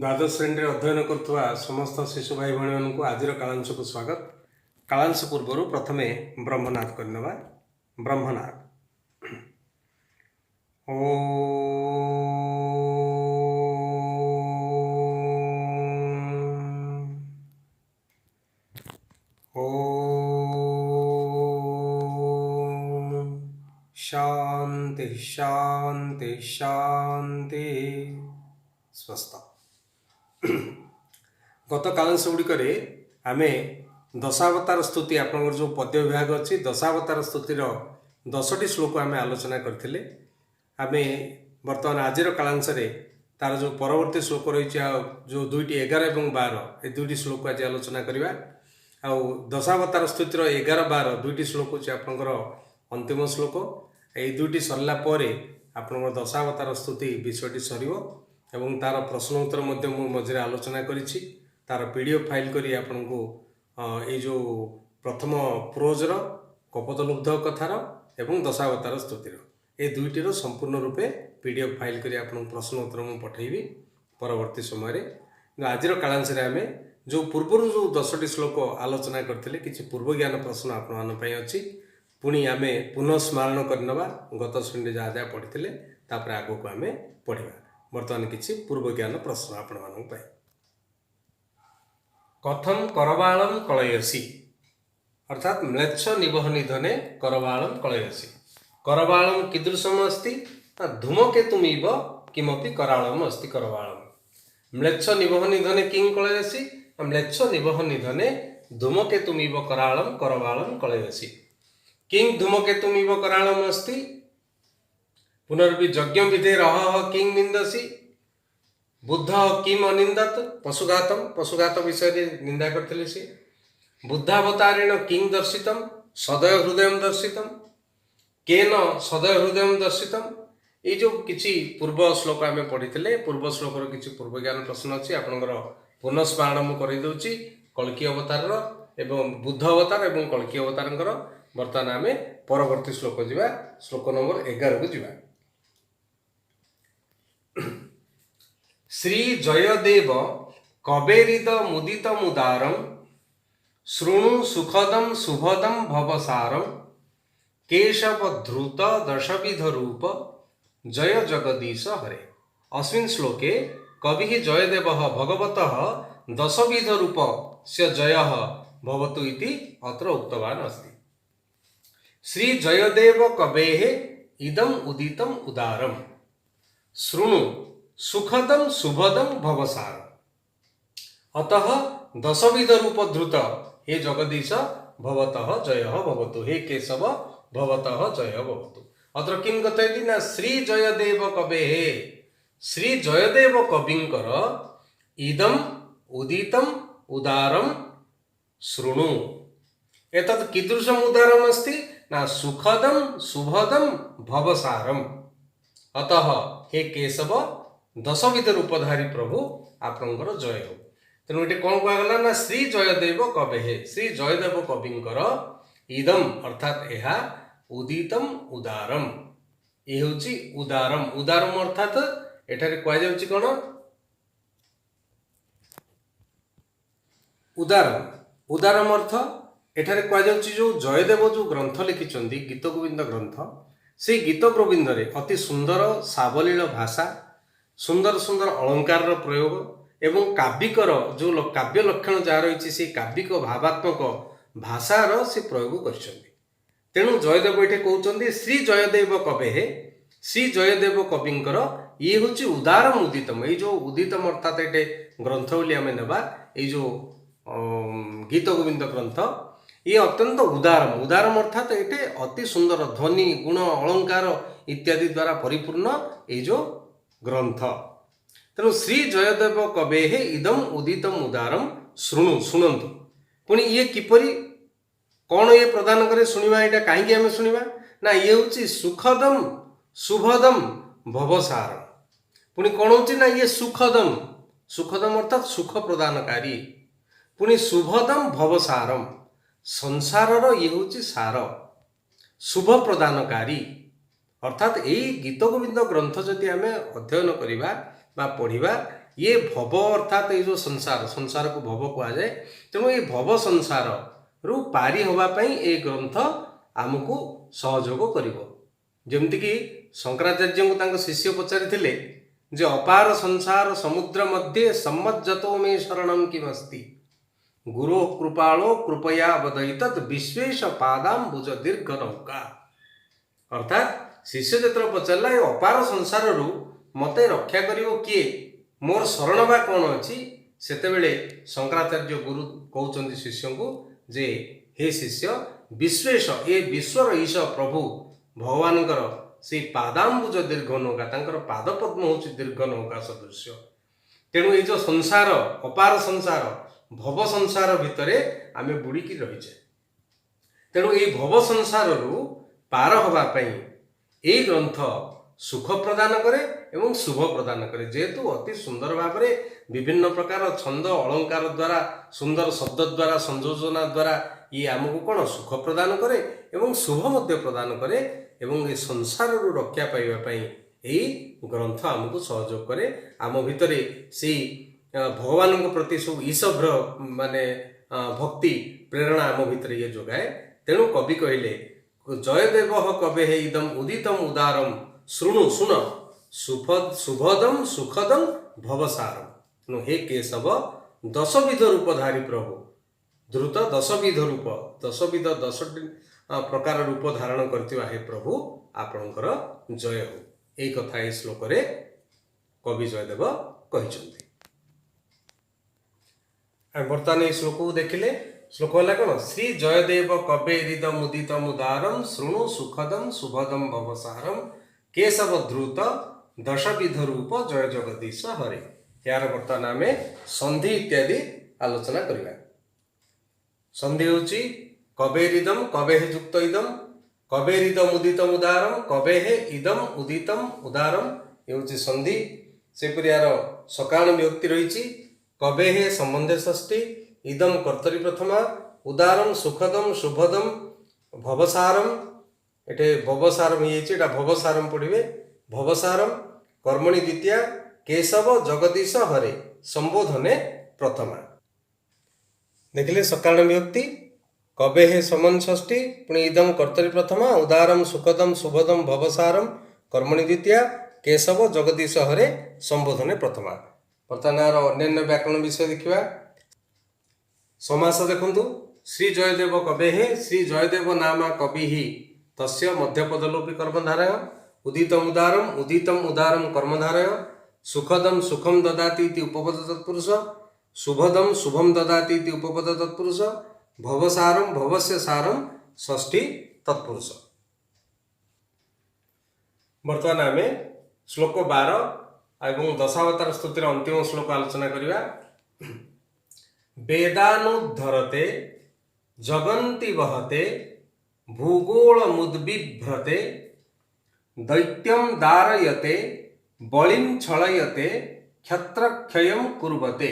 द्वादश श्रेणी अध्ययन करुवा समस्त शिशु भाई भाई मानक आज कालांश को स्वागत। कालांश पूर्व प्रथमे ब्रह्मनाद करनेबा। ब्रह्मनाद शांति शांति शांति स्वस्थ। गत कालांश गुड़िक आम दशावतार स्तुति आप जो पद्य विभाग अच्छी दशावतार स्तुतिर 10टी श्लोक आम आलोचना करथिले। आम बर्तमान आज कालांश तार जो परवर्ती श्लोक रही जो 2टी 11 और 12 ये 2टी श्लोक आज आलोचना करवा। आउ दशावतार स्तुतिर 11 12 2टी श्लोक होची आपनकर अंतिम श्लोक। ये 2टी सरला परे आपनकर दशावतार स्तुति विषयटी सरिवो एवं तार प्रश्न उत्तर मध्य मु मझे आलोचना करिछि। तार पीडीएफ फाइल करी आपनको ये जो प्रथम प्रोजर कपतलुब्ध कथार एवं दशावतार स्तुतिर ये 2टीर संपूर्ण रूपे पीडीएफ फाइल करी आपन प्रश्न उत्तर मु पठेबी परवर्ती समय। आज कालांश आम जो पूर्व जो 10टी श्लोक आलोचना करथिले किछि पूर्व ज्ञान प्रश्न आपण मान पई अछि। पुणी आम पुनः स्मरण करनबा गत श्रेणी जहाँ जहाँ पढ़ी तापर आगो को आम पढ़ा। बर्तमान किछि पूर्व ज्ञान प्रश्न आपण मानक पई। कथम करवालम कलयसी अर्थात म्लेच्छ निबह निधने करवालम कलयसी। करवालम कीदृशम अस्ति धूमकेतुमिव किमपि करालम अस्ति। करवालम म्लेच्छ निबह निधने किं कलयसी म्लेच्छ निबह निधने धूमकेतुमिव करालम करवालम कलयसी। किं धूमकेतुमिव करालम अस्ति पुनर्वि यज्ञ विधे रह किं निंदसी बुद्ध किम अनिंदत पशुघात विषय निंदा करथिले से। बुद्धावतारेण किं दर्शितम सदय हृदय दर्शितम केन सदय हृदय दर्शितम। ये जो किछि पूर्व श्लोक आम पढ़ी पूर्व श्लोकर किछि पूर्व ज्ञान प्रश्न अच्छी आपनकर पुनः स्मरण मु करि दउछि। कल्की अवतार एवं बुद्ध अवतार एवं कल्की अवतारंकर वर्तमान आम परवर्ती श्लोक जिबा श्लोक नंबर 11 को जिबा। श्री जयदेव कबेरिद मुदित मुदारम शृणु सुखदम शुभदम भवसारम केशव धृत दशविध रूप जय जगदीश हरे। अस्मिन् श्लोके कवि जयदेव भगवतः दशविध रूप से जय भवतु इति अत्र उक्तवान् अस्ति। श्री जयदेव कवेः इदम उदितम उदारम शृणु सुखदम शुभदम भवसार। अतः दशविध रूप धृत हे जगदीश भवतः जय भवतु हे केशव भवतः जय भवतु। अत्र किं कथयति ना श्री जयदेव कवेः श्री जयदेव कविंकर इदम उदितम उदारम शृणु। एतत् कीदृशम उदारम अस्ति ना सुखदम शुभदम भवसारम। अतः हे केशव दशविध रूपधारी प्रभु आपणकर जय हो। तेणु ये कौन कहगला ना श्री जयदेव कवेः श्री जयदेव कविंकर इदम अर्थात यह उदितम उदारम ये हूँ उदारम। उदारम अर्थात एठारे कह जाउछि कोन उदारम। उदारम अर्थ एठारे कह जाउछि जो जयदेव जो ग्रंथ लिखिचंदी गीत गोविंद ग्रंथ से गीत गोविंद रे अति सुंदर सावलील भाषा सुंदर सुंदर अलंकार प्रयोग एवं काव्यिकर जो काव्य लक्षण जहाँ रही से काव्यिक भावात्मक भाषार से प्रयोग करछंदी। तेणु जयदेव ये कहते श्री जयदेव कवेः श्री जयदेव कविंकर ये हूँ उदारम उदितम। ये जो उदितम अर्थात ये ग्रंथ बोली आम नेबा ये जो गीत गोविंद ग्रंथ ये अत्यंत उदारम। उदारम अर्थात ये अति सुंदर ध्वनि गुण अलंकार इत्यादि द्वारा परिपूर्ण ये जो ग्रंथ। तेणु श्री जयदेव कवेः इदम उदितम उदारम शृणु शुणंतु। पुणी ये किपरि कौन ये प्रदान करे शुणिबा एटा काहेकि आमे शुणिबा ना ये हूँ सुखदम शुभदम भवसारम। पुणी कौन होची ना ये सुखदम सुखदम अर्थात सुख प्रदानकारी पुणी शुभदम भवसारम संसारर ये हूँ सार शुभ प्रदानकारी। अर्थात यही गीत गोविंद ग्रंथ जदि आम अध्ययन करवा पढ़ा ये भव अर्थात ये जो संसार संसार को भव कह जाए। तेणु ये भव संसार रु पारी होगा ये ग्रंथ आमको सहयोग करिवो। जेमती कि शंकराचार्य को शिष्य पचारि जे अपार संसार समुद्र मध्ये सम्मज्जतो मे शरणं किमस्ति गुरो कृपालो कृपया अवदयितत् विश्वेश पादाम्बुज दीर्घ नौका। अर्थात शिष्य जत्र पचारा ये अपार संसार रु मते रक्षा करिवो किए, मोर शरण बा कौन अच्छी। सेतेबेले शंकराचार्य गुरु कहउचंदी शिष्य को जे हे शिष्य विश्वेश ए विश्वर ईश प्रभु भगवान से पादाम्बुज दीर्घ नौका तांकर पाद पद्म होची दीर्घ नौका सदृश। तेणु ये जो संसार अपार संसार भव संसार भितरे आमे बुड़ीकी रहीचे। तेणु ये भव संसार रु पार हवा पई ए ग्रंथ सुख प्रदान करे एवं शुभ प्रदान करे। जेहेतु अति सुंदर भाव में विभिन्न प्रकार छंद अलंकार द्वारा सुंदर शब्द द्वारा संयोजना द्वारा ये आमको कौन सुख प्रदान करे एवं शुभ मध्य प्रदान करे एवं ये संसार रु रक्षा पाइबापी यही ग्रंथ आमको सहयोग करे। आम भितरे से भगवान प्रति सब ईशभ्र माने भक्ति प्रेरणा आम भितरे ये जोगाए। तेणु कवि कहले जयदेव कवे हे इदम उदितम उदारम शृणु शुण शुभदम सुखदम भवसारम। हे केशव दशविध रूपधारी प्रभु द्रुत दशविध रूप दशविध 10 प्रकार रूप धारण करथिबा हे प्रभु आपणकर जय हो। ए कथा ए श्लोक रे कवि जयदेव कहिसंती। बर्तमान ए श्लोक को देखिले श्लोक होला कौन श्री जयदेव कवेरिदम उदितम उदारम शृणु सुखदम शुभदम भवसारम केशव द्रुत दशविध रूप जय जगदीश हरे। यार बर्तमान आम संधि इत्यादि आलोचना करिबा। संधि होची कवेरिदम कवे युक्त इदम कवेरिदम उदितम उदारम कवे इदम उदितम उदारम ये होची संधि। सेपरि यार सकाळ विभक्ति रही कवे संबंधे षष्ठी इदम कर्तरी प्रथमा उदारम सुखदम शुभदम भवसारम एटे भवसारम ये भवसारम पढ़े भवसारम कर्मणि द्वितीया केशव जगदीश हरे संबोधने प्रथमा। देखिले सकाळ विभक्ति कवे समन षष्ठी पुणी इदम कर्तरी प्रथमा उदारम सुखदम शुभदम भवसारम कर्मणि द्वितीया केशव जगदीश हरे संबोधने प्रथमा। बर्तमान अन्य व्याकरण विषय देखा। समास देखु श्री जयदेव कवे श्री जयदेव नाम कवि तस्य मध्यपदलोपी कर्मधारय उदितम उदारम कर्मधारय सुखदम सुखम ददाति इति उपपद तत्पुरुष शुभदम शुभम ददाति इति उपपद तत्पुरुष भवसारम भवस्य सारम षष्ठी तत्पुरुष। बर्तमान आम श्लोक 12 एवं दशावतार स्तुतिर अंतिम श्लोक आलोचना करिबा। वेदानुद्धरते जगन्ति वहते भूगोल मुद्बिभ्रते दैत्यम दारयते बलिं छलयते क्षत्रक्षयं कुर्वते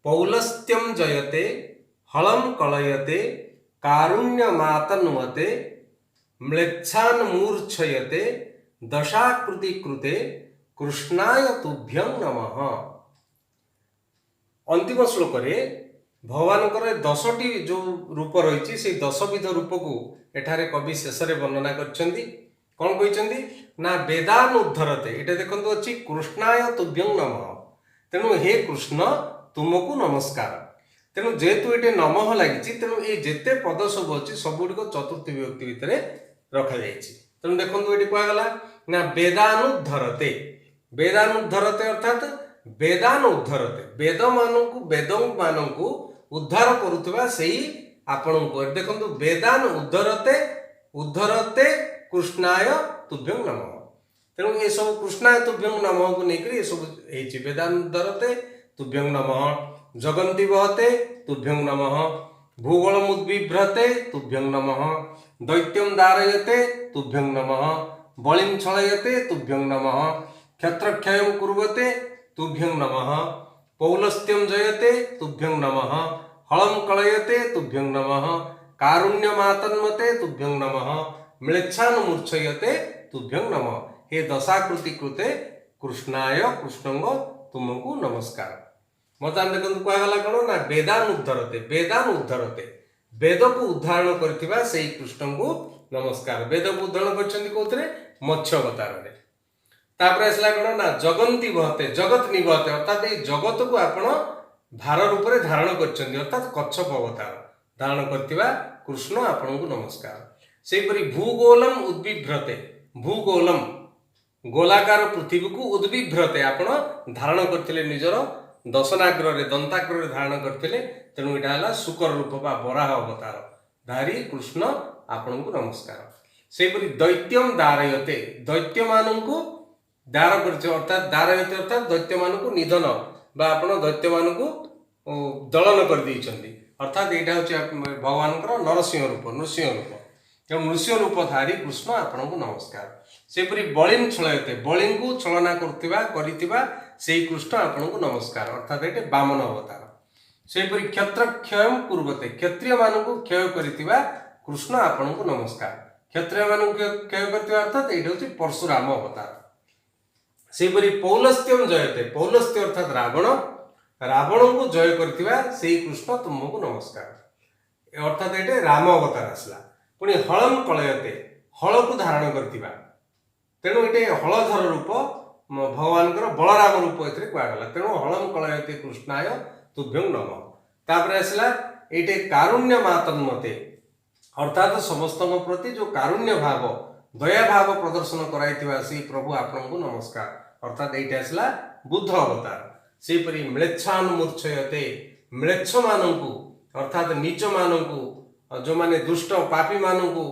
पौलस्त्यं जयते हलं कलयते कारुण्यमातन्वते म्लेच्छान् मूर्छयते दशाकृति कृते कृष्णाय तुभ्यं नमः। अंतिम श्लोक रे भगवान 10टी जो रूप रही से 10विध रूप को एठारे कवि शेष में वर्णना करछंती। कौन कहते ना वेदानुद्धरते ये देखो अच्छी कृष्णाय तुभ्यं नमः। तेणु हे कृष्ण तुमको नमस्कार। तेणु जेहेतु ये नमः लगी तेणु ये जिते पद सब अच्छी सबुड़ चतुर्थी विभक्ति भितर रखा जाए। तेणु देखो ये कहगला ना वेदानुद्धरते वेदानुद्धरते अर्थात वेदान उद्धरते वेदों मानू उद्धार करुवा से ही आपण देखो वेदान उद्धरते उद्धरते कृष्णाय तुभ्यं नमः। तेणु ये सब कृष्णाय तुभ्यं नमः को लेकर सब वेदान उद्धरते तुभ्यं नमः जगन्ति वहते तुभ्यं नमः भूगोल मुद्बिभ्रते तुभ्यं नमः दैत्यं दारयते तुभ्यं नमः बलिं छलयते तुभ्यं नमः क्षत्रक्षयं कुर्वते तुभ्यं नमः पौलस्त्यं जयते तुभ्यं नमः हलं कलयते तुभ्यं नमः कारुण्यमातन्वते तुभ्यं नमः म्लेच्छान् मूर्छयते तुभ्यं नमः। हे दशाकृति कृते कृष्णाय कृष्णंग तुमको नमस्कार। बर्तमान देखो कहगला कौन ना वेदान उद्धरते, वेदान उद्धरते, वेद को उद्धारण करथिबा सेई कृष्ण को नमस्कार। वेद को उद्धारण करछन्ती कोथरे मत्स्य अवतार रे। तापर आसला कौन ना जगंती बहते, जगत निबहते, अर्थात ये जगत को आपण भार रूप में धारण करछन्ती, अर्थात कच्छप अवतार धारण करथिबा कृष्ण आपण को नमस्कार। सेपरि भूगोलम उद्बिभ्रते, भूगोलम गोलाकार पृथ्वी को उद्बिभ्रते आपण धारण करथिले, निजर दशनाग्र रे दंताग्र रे धारण करथिले, तेणु एटा हला शुकर रूप बा वराह अवतार धारी कृष्ण आपण को नमस्कार। सेपरि दैत्यम दारयते, दैत्य माननकु दार करछ, अर्थात दारयते अर्थात दैत्य माननकु निधन बा आपण दैत्य माननकु दलन कर दैछन्ती, अर्थात एटा होछि भगवानकर नरसिंह रूप, नृसिंह रूप, नृसिंह रूपधारी कृष्ण आपण को नमस्कार। सेपरि बलिम छलयते, बलिं को छलना करिथिबा सेई कृष्ण आपण को नमस्कार, अर्थात एटे वामन अवतार। सेपरि क्षत्र क्षयम कुर्वते, क्षत्रिय मानकु क्षय करिथिबा कृष्ण आपण को नमस्कार, क्षत्रिय मानकु क्षय करिथिबा अर्थात एटा होछि परशुराम अवतार। सेपरि पौलस्त्यम जयते, पौलस्त्य अर्थात रावण, रावण को जय करिथिबा सेई कृष्ण तुमको नमस्कार, अर्थात एटे राम अवतार आसला। पुणी हलम कलयते, हल को धारण करथिबा, तेणु ये हलधर रूप भगवान बलराम रूप एथिरे कहगला, तेणु हलम कलयते कृष्णाय तुभ्यं नमः। तापर आसला ये कारुण्य मातन्मते, अर्थात समस्त प्रति जो कारुण्य भाव दया भाव प्रदर्शन कराइथिबा से प्रभु आपण को नमस्कार, अर्थात ये आसला बुद्ध अवतार। सेपरि म्लेच्छान मूर्छयते, म्लेच्छ मानकु अर्थात नीच मानकु जो माने दुष्ट पापी मानकु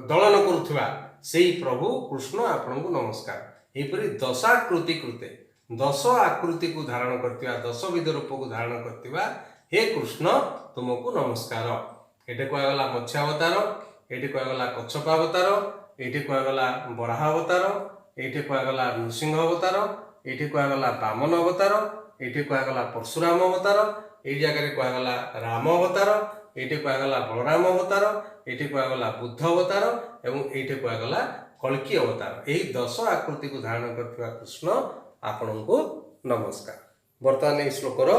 दलन करुथिबा सेई प्रभु कृष्ण आपण को नमस्कार। एपरि दशाकृति कृते, दश आकृति को धारण करथिबा, दश विध रूप को धारण करथिबा हे कृष्ण तुमको नमस्कार। एटे कहगला मत्स्य अवतार, एटे कहगला कच्छप अवतार, एटे कहगला वराह अवतार, एटे कहगला नृसिंह अवतार, एटे कहगला वामन अवतार, एटे कहगला परशुराम अवतार, एई जगह कहगला राम अवतार, एटे कहगला बलराम अवतार, एटे कहगला बुद्ध अवतार एवं एटे कहगला कल्की अवतार। यही 10 आकृति को धारण करथिबा कृष्ण आपण को नमस्कार। वर्तमान ए श्लोकर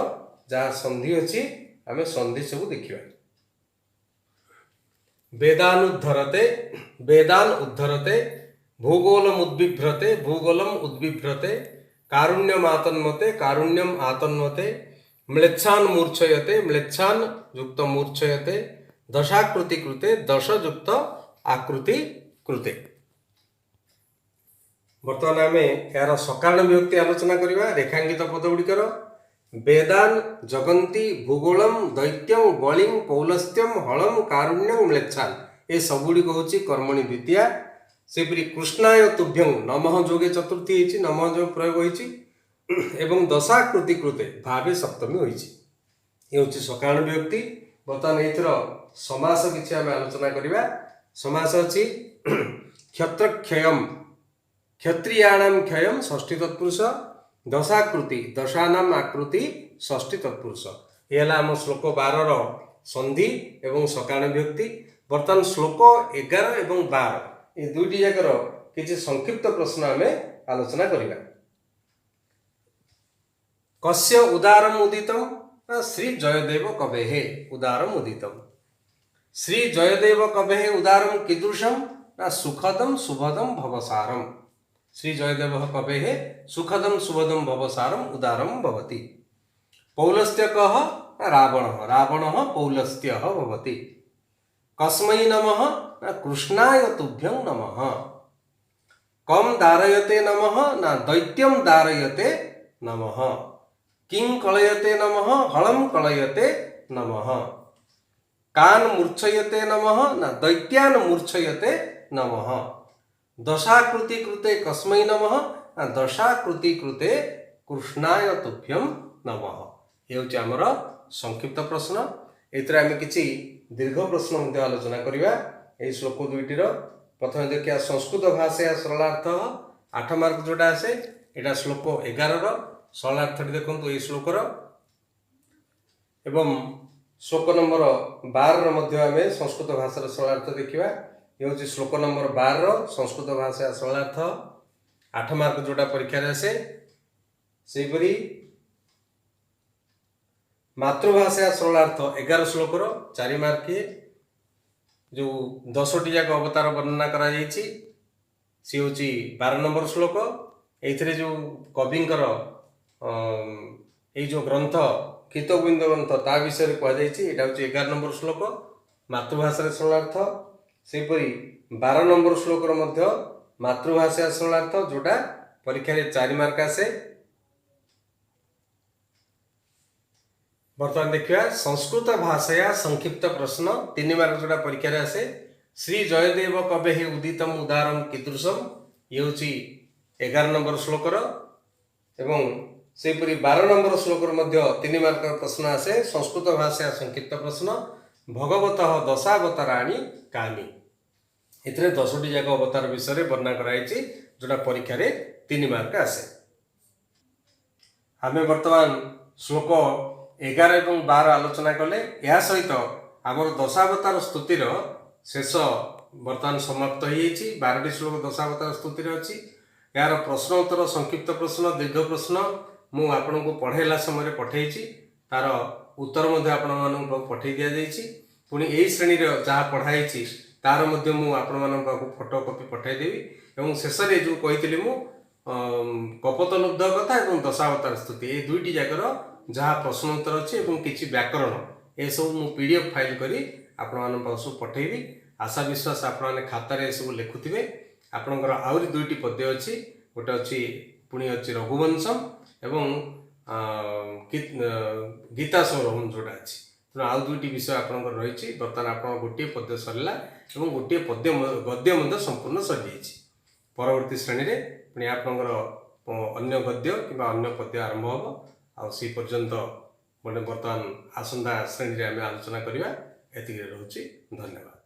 जहाँ संधि अछि आमे संधि सब देखिबा। वेदान उद्धरते, वेदान उद्धरते, भूगोलम उद्बिभ्रते, भूगोलम उद्बिभ्रते, कारुण्यम आतन्मते, कारुण्यम आतन्मते, म्लेच्छान मूर्छयते, म्लेच्छान युक्त मूर्छयते, दशाकृति कृते, दश युक्त आकृति कृते। वर्तमान आम यार सकारण विभक्ति आलोचना करवा। रेखांकित पद गुड़िकर वेदान जगंती भूगोलम दैत्यम बलिं पौलस्त्यम हलम कारुण्यम म्लेच्छान, ये सबुड़िक हूँ कर्मणि द्वितीया। सेपरि कृष्णाय तुभ्यं नमः जोगे चतुर्थी होती, नमः जो प्रयोग होती एवं दशाकृति कृते भावे सप्तमी होती। ये हूँ सकारण विभक्ति। बर्तमान एथर समास किसी आम आलोचना करवा। समास अच्छी क्षत्र क्षयम, क्षत्रियाणाम क्षयम षष्ठी तत्पुरुष, दशाकृति दशानाम आकृति षष्ठी तत्पुरुष। ये आम श्लोक 12 संधि एवं सकारण विभक्ति। बर्तमान श्लोक 11 एवं 12 ये दुईटी जाकर किसी संक्षिप्त प्रश्न आम आलोचना करवा। कस्य उदारम उदितम, श्री जयदेव कवेः उदारम उदितम। श्री जयदेव कवेः उदारम कीदृशम, सुखदम शुभदम भवसारम। श्री जयदेव कवेः सुखदम शुभदम भवसारम उदारम भवति। पौलस्त्य कः, रावणः, रावणः पौलस्त्यः भवति। कस्मै नमः, कृष्णाय तुभ्यं नमः। कम दारयते नमः, न दैत्यम दारयते नमः। किं कलयते नमः, हलम कलयते नमः। कान मूर्छयते नमः, न दैत्यान मूर्छयते नमः। दशाकृति कृते कस्मै नमः, न दशाकृति कृते कृष्णाय तुभ्यं नमः। ये हूँ आमर संक्षिप्त प्रश्न। एथरे आम किछि दीर्घ प्रश्न मध्य आलोचना करवा। ये श्लोक दुईटर प्रथम देखिए संस्कृत भाषा सरलार्थ 8 मार्क जोटा आसे, यहाँ श्लोक 11 सरलार्थ देखो ये श्लोकर एवं श्लोक नंबर 12 मध्य आम संस्कृत भाषार सरलार्थ देखा। ये हूँ श्लोक नंबर 12 संस्कृत भाषा सरलार्थ 8 मार्क जोटा परीक्षा आसे। सेपरी मातृभाषा सरलार्थ 11 श्लोकर 4 मार्क जो 10टी जाक अवतार वर्णना करा जायछि सी हूँ 12 नंबर श्लोक। एथिरे जो कविंकर जो ग्रंथ गीतगोविंद ग्रंथ ता विषय कहुई यहाँ हूँ 11 नंबर श्लोक मातृभाषा सरलार्थ। सेपरी 12 नंबर श्लोकर मध्य मातृभाषा सरलार्थ जोटा परीक्षा रे 4 मार्क आसे। बर्तमान देखिए संस्कृत भाषाया संक्षिप्त प्रश्न 3 मार्क जोटा परीक्षा रे आसे। श्री जयदेव कवे उदितम उदारम कीदृशम ये हूँ 11 नंबर श्लोकर एवं सेपरी 12 नंबर श्लोकर मध्य 3 मार्क प्रश्न आसे। संस्कृत भाषा संक्षिप्त प्रश्न भगवत दशावताराणी कानी एथिरे 10टी जाक अवतार विषय वर्णना कराई जोटा परीक्षा रे 3 मार्क आसे। आमे वर्तमान श्लोक 11 और 12 आलोचना कले या सहित आमर दशावतार स्तुतिर शेष वर्तमान समाप्त हो 12टी श्लोक दशावतार स्तुतिर अच्छी। यार प्रश्न उत्तर संक्षिप्त प्रश्न दीर्घ प्रश्न मु आपण को पढ़ेला समय पठे तार उत्तर आपण पठे दि जाइए। पुणी यही श्रेणी जहाँ पढ़ाई तार आपण फोटो कॉपी पठेदेवी और शेष में जो कही मु कपतलुब्ध कथा और दशावतार स्तुति ये दुईटी जाकर जहाँ प्रश्न उत्तर अच्छी और किसी व्याकरण ये सब मु PDF फाइल करी आपण सब पठेबी। आशा विश्वास आपने खातार सब लिखुवे। आपणकर आहरी 2टी पद्य अच्छी गोटे अच्छी पुणी अच्छी रघुवंशम एवं गीता सौरभम जोटा अच्छी तेना आउ 2टी विषय आपंकर रही। बर्तमान आप गोटे पद्य सरला और गोटे पद्य गद्य संपूर्ण सरी जाइए। परवर्ती श्रेणी में पुणी आपंकर अन्य गद्य कि अन्य पद्य आरंभ हम आ पर्यंत मैंने बर्तमान आसंता श्रेणी में आम आलोचना करवा। एति रोचे धन्यवाद।